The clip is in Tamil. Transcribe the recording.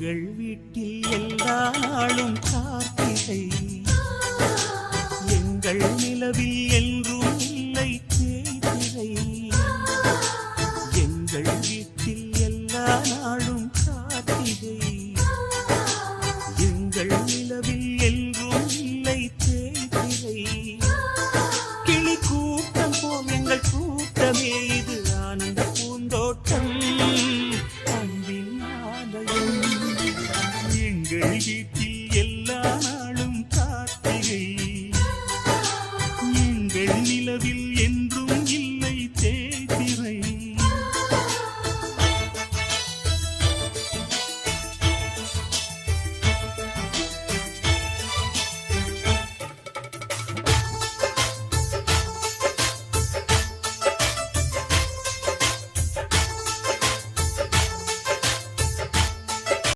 எங்கள் வீட்டில் எல்லா நாளும் கார்த்திகை, எங்கள் நிலவில் என்றும் இல்லை தேய்திரை. எங்கள் வீட்டில் எல்லா நாளும் கார்த்திகை, எங்கள் நிலவில் என்றும் இல்லை தேய்திரை. கிளி கூட்டம் போல் எங்கள் கூட்டமே இது ஆனந்த பூந்தோட்டம். எங்கள்